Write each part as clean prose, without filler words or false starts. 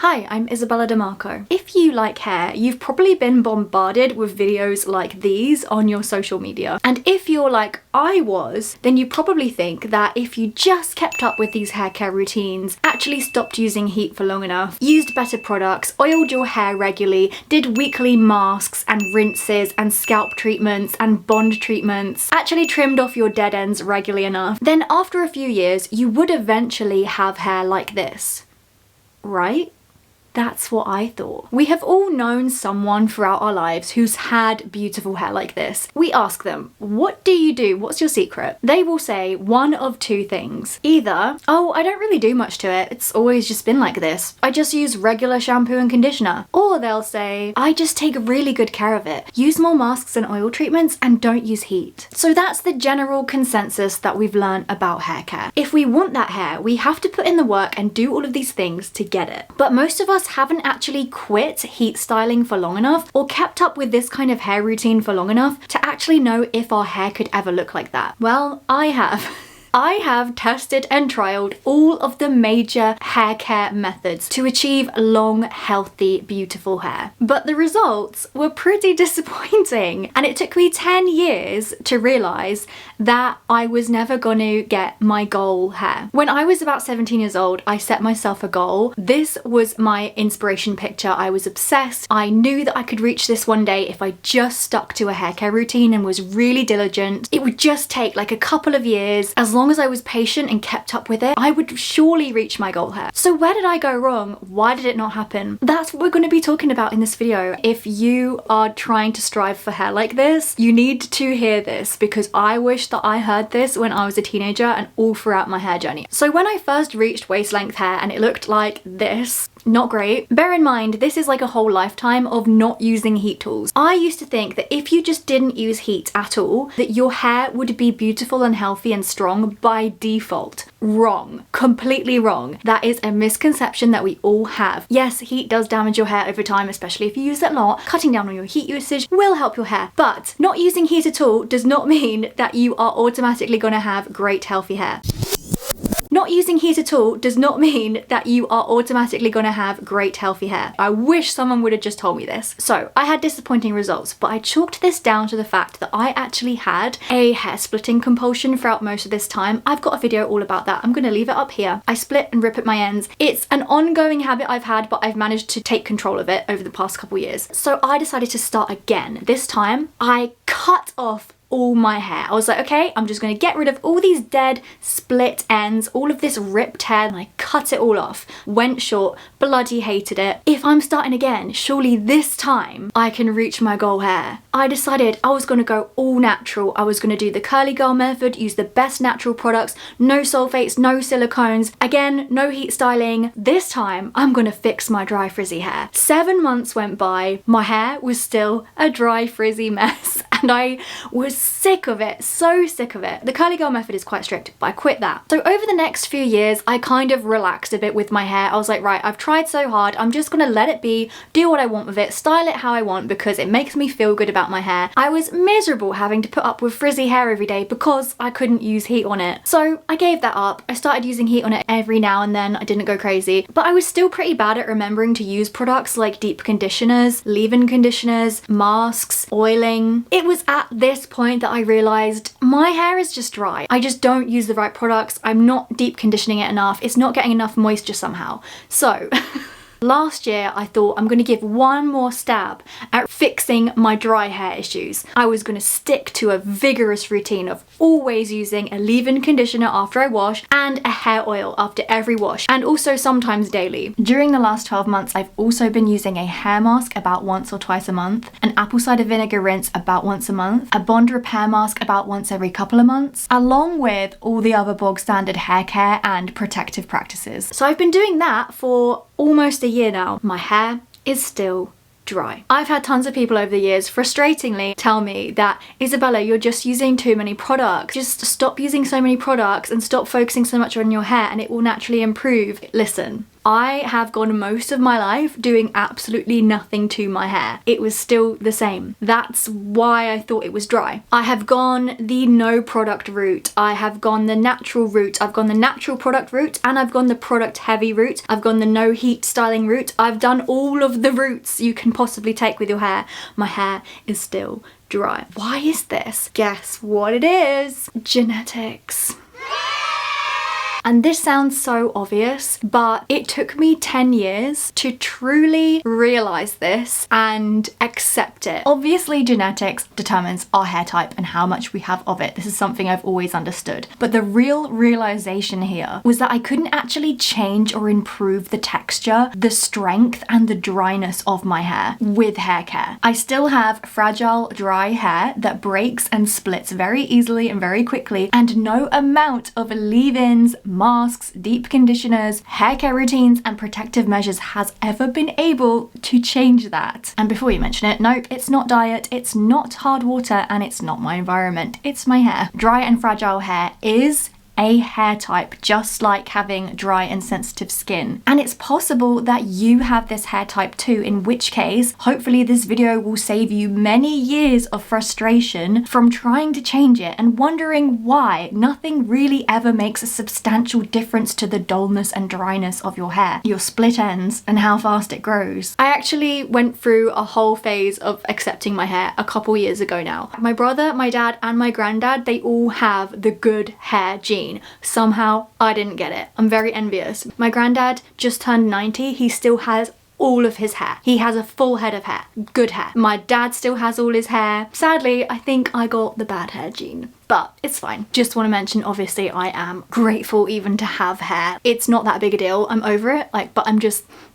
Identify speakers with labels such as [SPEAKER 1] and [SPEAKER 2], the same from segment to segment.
[SPEAKER 1] Hi, I'm Isabella Demarko. If you like hair, you've probably been bombarded with videos like these on your social media. And if you're like I was, then you probably think that if you just kept up with these hair care routines, actually stopped using heat for long enough, used better products, oiled your hair regularly, did weekly masks and rinses and scalp treatments and bond treatments, actually trimmed off your dead ends regularly enough, then after a few years, you would eventually have hair like this. Right? That's what I thought. We have all known someone throughout our lives who's had beautiful hair like this. We ask them, what do you do? What's your secret? They will say one of two things. Either, oh, I don't really do much to it. It's always just been like this. I just use regular shampoo and conditioner. Or they'll say, I just take really good care of it. Use more masks and oil treatments and don't use heat. So that's the general consensus that we've learned about hair care. If we want that hair, we have to put in the work and do all of these things to get it. But most of us haven't actually quit heat styling for long enough or kept up with this kind of hair routine for long enough to actually know if our hair could ever look like that. Well, I have. I have tested and trialed all of the major hair care methods to achieve long, healthy, beautiful hair. But the results were pretty disappointing. And it took me 10 years to realize that I was never going to get my goal hair. When I was about 17 years old, I set myself a goal. This was my inspiration picture. I was obsessed. I knew that I could reach this one day if I just stuck to a hair care routine and was really diligent. It would just take like a couple of years. As long as I was patient and kept up with it, I would surely reach my goal hair. So where did I go wrong? Why did it not happen? That's what we're going to be talking about in this video. If you are trying to strive for hair like this, you need to hear this because I wish that I heard this when I was a teenager and all throughout my hair journey. So when I first reached waist length hair and it looked like this, not great. Bear in mind, this is like a whole lifetime of not using heat tools. I used to think that if you just didn't use heat at all, that your hair would be beautiful and healthy and strong by default. Wrong. Completely wrong. That is a misconception that we all have. Yes, heat does damage your hair over time, especially if you use it a lot. Cutting down on your heat usage will help your hair, but not using heat at all does not mean that you are automatically going to have great healthy hair. Not using heat at all does not mean that you are automatically going to have great healthy hair. I wish someone would have just told me this. So I had disappointing results, but I chalked this down to the fact that I actually had a hair splitting compulsion throughout most of this time. I've got a video all about that. I'm going to leave it up here. I split and rip at my ends. It's an ongoing habit I've had, but I've managed to take control of it over the past couple years. So I decided to start again. This time I cut off all my hair. I was like, okay, I'm just gonna get rid of all these dead split ends, all of this ripped hair, and I cut it all off. Went short, bloody hated it. If I'm starting again, surely this time I can reach my goal hair. I decided I was gonna go all natural. I was gonna do the curly girl method, use the best natural products, no sulfates, no silicones, again, no heat styling. This time I'm gonna fix my dry frizzy hair. 7 months went by, my hair was still a dry frizzy mess. And I was sick of it, so sick of it. The curly girl method is quite strict, but I quit that. So over the next few years, I kind of relaxed a bit with my hair. I was like, right, I've tried so hard. I'm just gonna let it be, do what I want with it, style it how I want because it makes me feel good about my hair. I was miserable having to put up with frizzy hair every day because I couldn't use heat on it. So I gave that up. I started using heat on it every now and then. I didn't go crazy, but I was still pretty bad at remembering to use products like deep conditioners, leave-in conditioners, masks, oiling. It was at this point that I realized my hair is just dry. I just don't use the right products. I'm not deep conditioning it enough. It's not getting enough moisture somehow. So last year, I thought I'm going to give one more stab at fixing my dry hair issues. I was going to stick to a vigorous routine of always using a leave-in conditioner after I wash and a hair oil after every wash, and also sometimes daily. During the last 12 months, I've also been using a hair mask about once or twice a month, an apple cider vinegar rinse about once a month, a bond repair mask about once every couple of months, along with all the other bog standard hair care and protective practices. So I've been doing that for almost a year now. My hair is still dry. I've had tons of people over the years frustratingly tell me that, Isabella, you're just using too many products. Just stop using so many products and stop focusing so much on your hair and it will naturally improve. Listen, I have gone most of my life doing absolutely nothing to my hair. It was still the same. That's why I thought it was dry. I have gone the no product route. I have gone the natural route. I've gone the natural product route, and I've gone the product heavy route. I've gone the no heat styling route. I've done all of the routes you can possibly take with your hair. My hair is still dry. Why is this? Guess what it is? Genetics. And this sounds so obvious, but it took me 10 years to truly realize this and accept it. Obviously, genetics determines our hair type and how much we have of it. This is something I've always understood. But the real realization here was that I couldn't actually change or improve the texture, the strength, and the dryness of my hair with hair care. I still have fragile, dry hair that breaks and splits very easily and very quickly, and no amount of leave-ins, masks, deep conditioners, hair care routines, and protective measures has ever been able to change that. And before you mention it, nope, it's not diet, it's not hard water, and it's not my environment, it's my hair. Dry and fragile hair is a hair type, just like having dry and sensitive skin. And it's possible that you have this hair type too, in which case, hopefully this video will save you many years of frustration from trying to change it and wondering why nothing really ever makes a substantial difference to the dullness and dryness of your hair, your split ends, and how fast it grows. I actually went through a whole phase of accepting my hair a couple years ago now. My brother, my dad, and my granddad, they all have the good hair gene. Somehow I didn't get it. I'm very envious. My granddad just turned 90. He still has all of his hair. He has a full head of hair. Good hair. My dad still has all his hair. Sadly, I think I got the bad hair gene. But it's fine. Just want to mention, obviously, I am grateful even to have hair. It's not that big a deal. I'm over it. But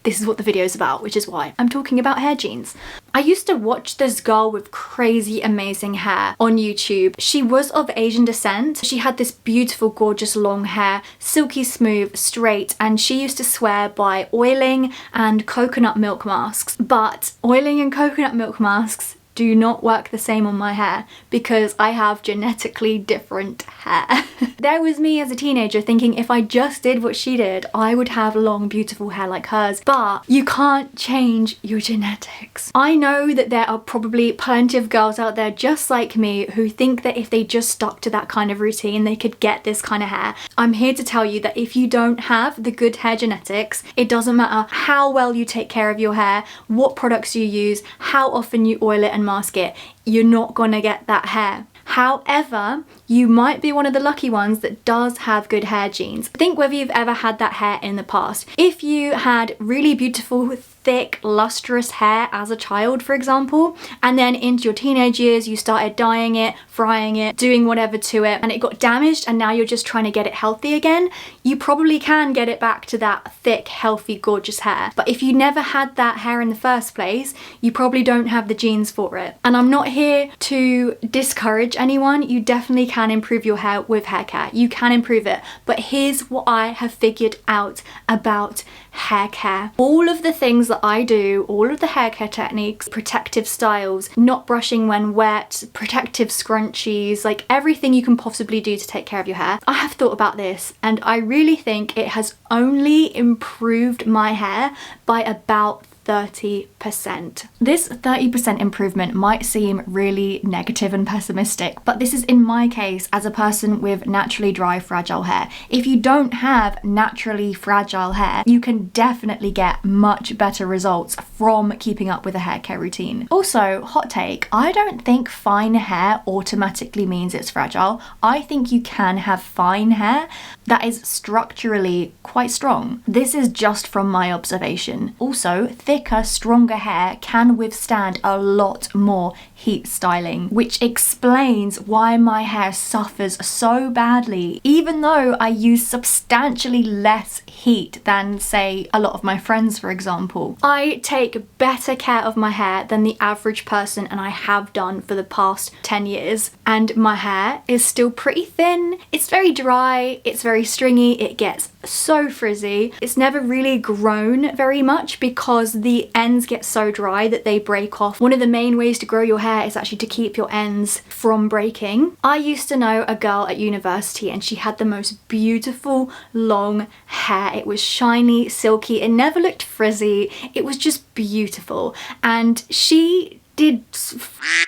[SPEAKER 1] this is what the video is about, which is why I'm talking about hair genes. I used to watch this girl with crazy, amazing hair on YouTube. She was of Asian descent. She had this beautiful, gorgeous long hair, silky smooth, straight, and she used to swear by oiling and coconut milk masks. But oiling and coconut milk masks do not work the same on my hair because I have genetically different hair. There was me as a teenager thinking if I just did what she did, I would have long, beautiful hair like hers. But you can't change your genetics. I know that there are probably plenty of girls out there just like me who think that if they just stuck to that kind of routine, they could get this kind of hair. I'm here to tell you that if you don't have the good hair genetics, it doesn't matter how well you take care of your hair, what products you use, how often you oil it and mask it, you're not gonna get that hair. However, you might be one of the lucky ones that does have good hair genes. Think whether you've ever had that hair in the past. If you had really beautiful, thick, lustrous hair as a child, for example, and then into your teenage years you started dyeing it, frying it, doing whatever to it, and it got damaged and now you're just trying to get it healthy again, you probably can get it back to that thick, healthy, gorgeous hair. But if you never had that hair in the first place, you probably don't have the genes for it. And I'm not here to discourage anyone. You definitely can improve your hair with hair care. You can improve it. But here's what I have figured out about hair care. All of the things that I do, all of the hair care techniques, protective styles, not brushing when wet, protective scrunchies, like everything you can possibly do to take care of your hair. I have thought about this and I really think it has only improved my hair by about 30%. This 30% improvement might seem really negative and pessimistic, but this is in my case as a person with naturally dry, fragile hair. If you don't have naturally fragile hair, you can definitely get much better results from keeping up with a hair care routine. Also, hot take, I don't think fine hair automatically means it's fragile. I think you can have fine hair that is structurally quite strong. This is just from my observation. Also, thicker, stronger hair can withstand a lot more heat styling, which explains why my hair suffers so badly, even though I use substantially less heat than, say, a lot of my friends, for example. I take better care of my hair than the average person, and I have done for the past 10 years. And my hair is still pretty thin. It's very dry, it's very stringy, it gets so frizzy. It's never really grown very much because the ends get so dry that they break off. One of the main ways to grow your hair is actually to keep your ends from breaking. I used to know a girl at university and she had the most beautiful long hair. It was shiny, silky, it never looked frizzy, it was just beautiful, and she did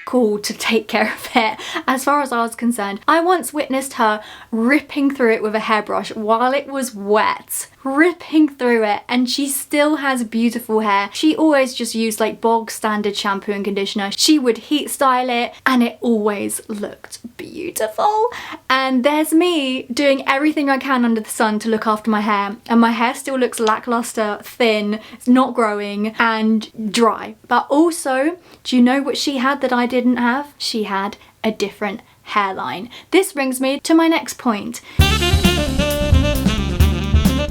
[SPEAKER 1] cool to take care of it as far as I was concerned. I once witnessed her ripping through it with a hairbrush while it was wet, ripping through it, and she still has beautiful hair. She always just used like bog standard shampoo and conditioner. She would heat style it and it always looked beautiful. And there's me doing everything I can under the sun to look after my hair, and my hair still looks lackluster, thin, it's not growing and dry. But also, do you know what she had that I didn't have? She had a different hairline. This brings me to my next point.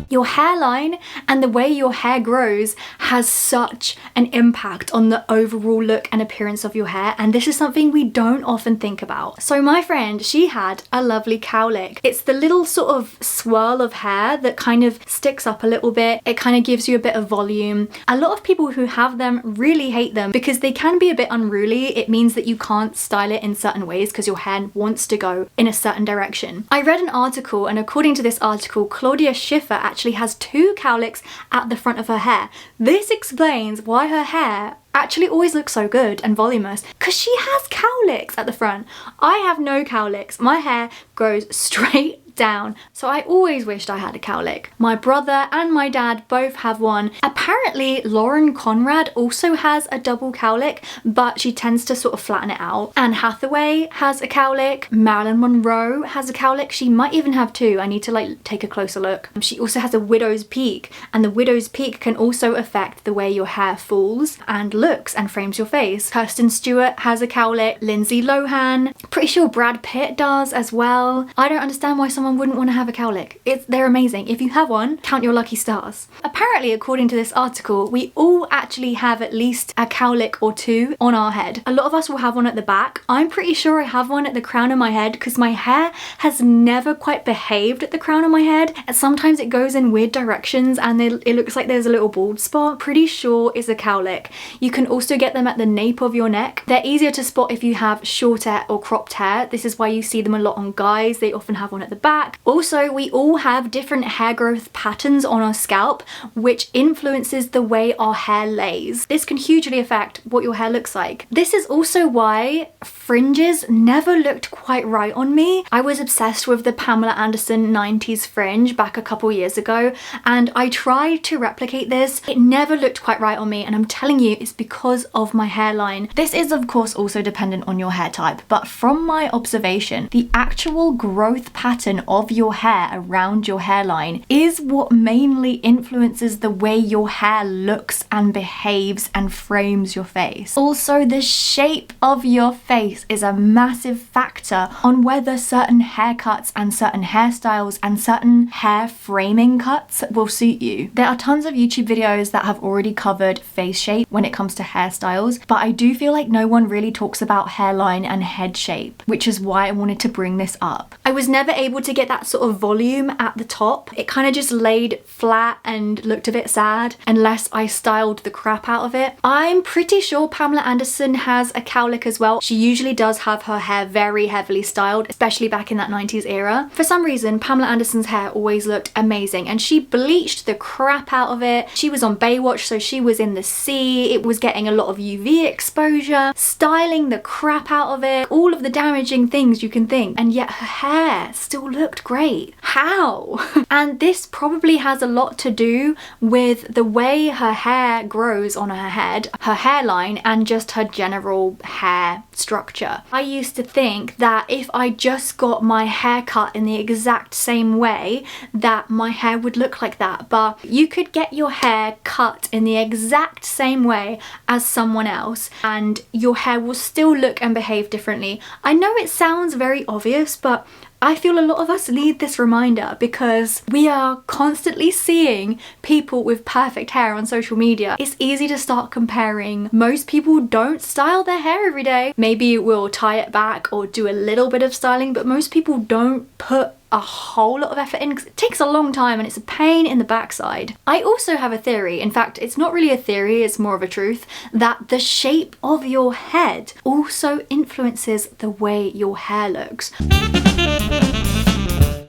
[SPEAKER 1] Your hairline and the way your hair grows has such an impact on the overall look and appearance of your hair, and this is something we don't often think about. So my friend, she had a lovely cowlick. It's the little sort of swirl of hair that kind of sticks up a little bit. It kind of gives you a bit of volume. A lot of people who have them really hate them because they can be a bit unruly. It means that you can't style it in certain ways because your hair wants to go in a certain direction. I read an article, and according to this article, Claudia Schiffer actually has 2 cowlicks at the front of her hair. This explains why her hair actually always looks so good and voluminous, because she has cowlicks at the front. I have no cowlicks. My hair grows straight down, so I always wished I had a cowlick. My brother and my dad both have one. Apparently Lauren Conrad also has a double cowlick, but she tends to sort of flatten it out. Anne Hathaway has a cowlick. Marilyn Monroe has a cowlick. She might even have 2. I need to like take a closer look. She also has a widow's peak, and the widow's peak can also affect the way your hair falls and looks and frames your face. Kirsten Stewart has a cowlick. Lindsay Lohan, pretty sure Brad Pitt does as well. I don't understand why someone wouldn't want to have a cowlick. They're amazing. If you have one, count your lucky stars. Apparently, according to this article, we all actually have at least a cowlick or 2 on our head. A lot of us will have one at the back. I'm pretty sure I have one at the crown of my head because my hair has never quite behaved at the crown of my head, and sometimes it goes in weird directions and it looks like there's a little bald spot. Pretty sure it's a cowlick. You can also get them at the nape of your neck. They're easier to spot if you have shorter or cropped hair. This is why you see them a lot on guys. They often have one at the back. Also, we all have different hair growth patterns on our scalp, which influences the way our hair lays. This can hugely affect what your hair looks like. This is also why fringes never looked quite right on me. I was obsessed with the Pamela Anderson 90s fringe back a couple years ago, and I tried to replicate this. It never looked quite right on me, and I'm telling you, it's because of my hairline. This is of course also dependent on your hair type, but from my observation, the actual growth pattern of your hair around your hairline is what mainly influences the way your hair looks and behaves and frames your face. Also, the shape of your face is a massive factor on whether certain haircuts and certain hairstyles and certain hair framing cuts will suit you. There are tons of YouTube videos that have already covered face shape when it comes to hairstyles, but I do feel like no one really talks about hairline and head shape, which is why I wanted to bring this up. I was never able to get that sort of volume at the top. It kind of just laid flat and looked a bit sad unless I styled the crap out of it. I'm pretty sure Pamela Anderson has a cowlick as well. She usually does have her hair very heavily styled, especially back in that 90s era. For some reason, Pamela Anderson's hair always looked amazing, and she bleached the crap out of it. She was on Baywatch, so she was in the sea. It was getting a lot of UV exposure, styling the crap out of it, all of the damaging things you can think, and yet her hair still looked great. How? And this probably has a lot to do with the way her hair grows on her head, her hairline, and just her general hair structure. I used to think that if I just got my hair cut in the exact same way, that my hair would look like that, but you could get your hair cut in the exact same way as someone else and your hair will still look and behave differently. I know it sounds very obvious, but I feel a lot of us need this reminder because we are constantly seeing people with perfect hair on social media. It's easy to start comparing. Most people don't style their hair every day. Maybe we'll tie it back or do a little bit of styling, but most people don't put a whole lot of effort in because it takes a long time and it's a pain in the backside. I also have a theory, in fact it's not really a theory, it's more of a truth, that the shape of your head also influences the way your hair looks.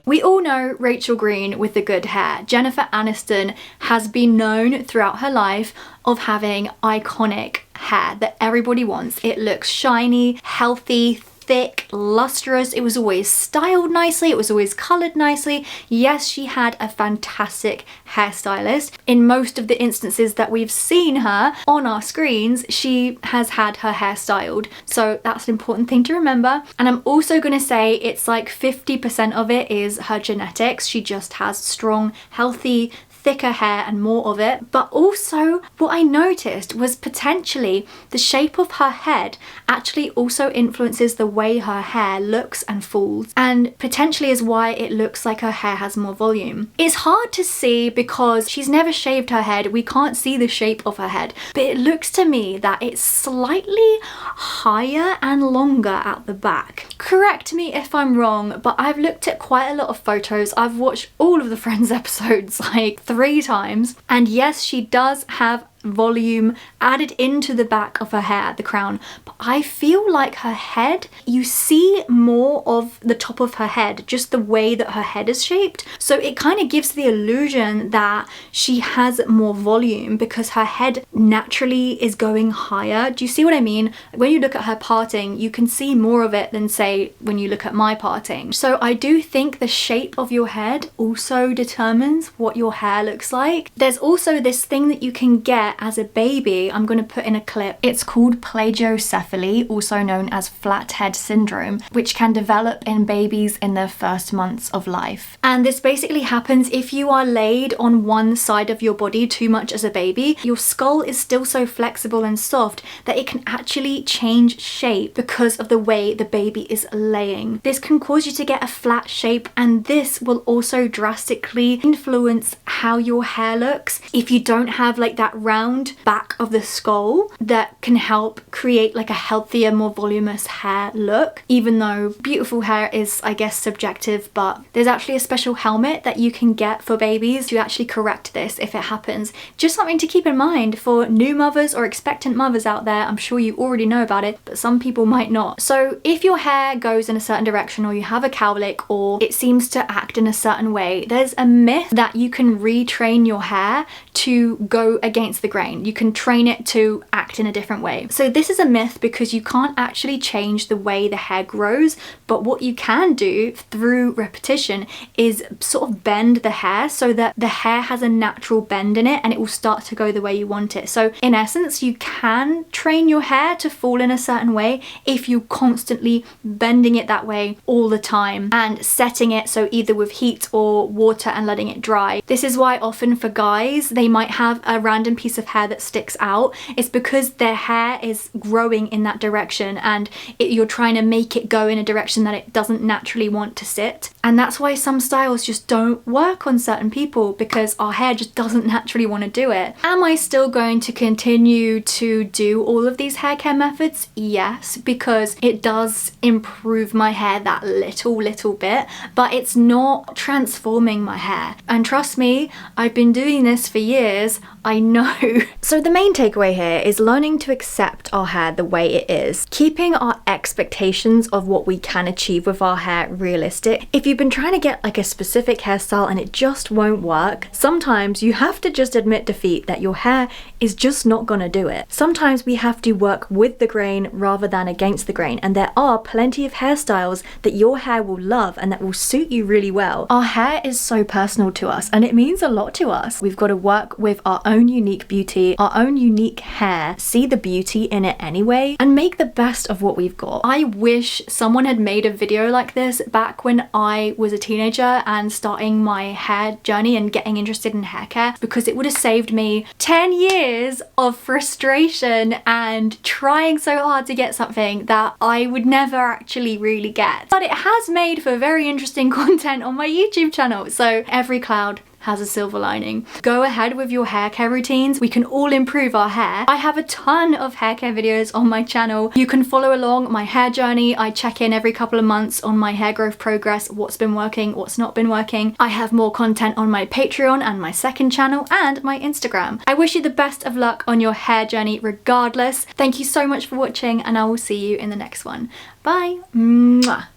[SPEAKER 1] We all know Rachel Green with the good hair. Jennifer Aniston has been known throughout her life of having iconic hair that everybody wants. It looks shiny, healthy, thick, lustrous. It was always styled nicely. It was always colored nicely. Yes, she had a fantastic hairstylist. In most of the instances that we've seen her on our screens, she has had her hair styled. So that's an important thing to remember. And I'm also going to say it's like 50% of it is her genetics. She just has strong, healthy, thicker hair and more of it. But also what I noticed was potentially the shape of her head actually also influences the way her hair looks and falls, and potentially is why it looks like her hair has more volume. It's hard to see because she's never shaved her head. We can't see the shape of her head, but it looks to me that it's slightly higher and longer at the back. Correct me if I'm wrong, but I've looked at quite a lot of photos. I've watched all of the Friends episodes like 3 times, and yes, she does have volume added into the back of her hair at the crown, but I feel like her head, you see more of the top of her head, just the way that her head is shaped. So it kind of gives the illusion that she has more volume because her head naturally is going higher. Do you see what I mean? When you look at her parting, you can see more of it than say when you look at my parting. So I do think the shape of your head also determines what your hair looks like. There's also this thing that you can get as a baby. I'm going to put in a clip. It's called plagiocephaly, also known as flat head syndrome, which can develop in babies in their first months of life. And this basically happens if you are laid on one side of your body too much as a baby. Your skull is still so flexible and soft that it can actually change shape because of the way the baby is laying. This can cause you to get a flat shape, and this will also drastically influence how your hair looks. If you don't have like that round back of the skull, that can help create like a healthier, more voluminous hair look. Even though beautiful hair is, I guess, subjective, but there's actually a special helmet that you can get for babies to actually correct this if it happens. Just something to keep in mind for new mothers or expectant mothers out there. I'm sure you already know about it, but some people might not. So if your hair goes in a certain direction, or you have a cowlick, or it seems to act in a certain way, there's a myth that you can retrain your hair to go against the grain. You can train it to act in a different way. So this is a myth because you can't actually change the way the hair grows, but what you can do through repetition is sort of bend the hair so that the hair has a natural bend in it and it will start to go the way you want it. So in essence, you can train your hair to fall in a certain way if you're constantly bending it that way all the time and setting it, so either with heat or water, and letting it dry. This is why often for guys, they might have a random piece of hair that sticks out. It's because their hair is growing in that direction, and you're trying to make it go in a direction that it doesn't naturally want to sit. And that's why some styles just don't work on certain people, because our hair just doesn't naturally want to do it. Am I still going to continue to do all of these hair care methods? Yes, because it does improve my hair that little bit, but it's not transforming my hair. And trust me, I've been doing this for years. I know. So the main takeaway here is learning to accept our hair the way it is, keeping our expectations of what we can achieve with our hair realistic. If you've been trying to get like a specific hairstyle and it just won't work, sometimes you have to just admit defeat, that your hair is just not gonna do it. Sometimes we have to work with the grain rather than against the grain, and there are plenty of hairstyles that your hair will love and that will suit you really well. Our hair is so personal to us and it means a lot to us. We've got to work with our own unique beauty, our own unique hair, see the beauty in it anyway, and make the best of what we've got. I wish someone had made a video like this back when I was a teenager and starting my hair journey and getting interested in hair care, because it would have saved me 10 years of frustration and trying so hard to get something that I would never actually really get. But it has made for very interesting content on my YouTube channel, so every cloud has a silver lining. Go ahead with your hair care routines. We can all improve our hair. I have a ton of hair care videos on my channel. You can follow along my hair journey. I check in every couple of months on my hair growth progress, what's been working, what's not been working. I have more content on my Patreon and my second channel and my Instagram. I wish you the best of luck on your hair journey regardless. Thank you so much for watching, and I will see you in the next one. Bye. Mwah.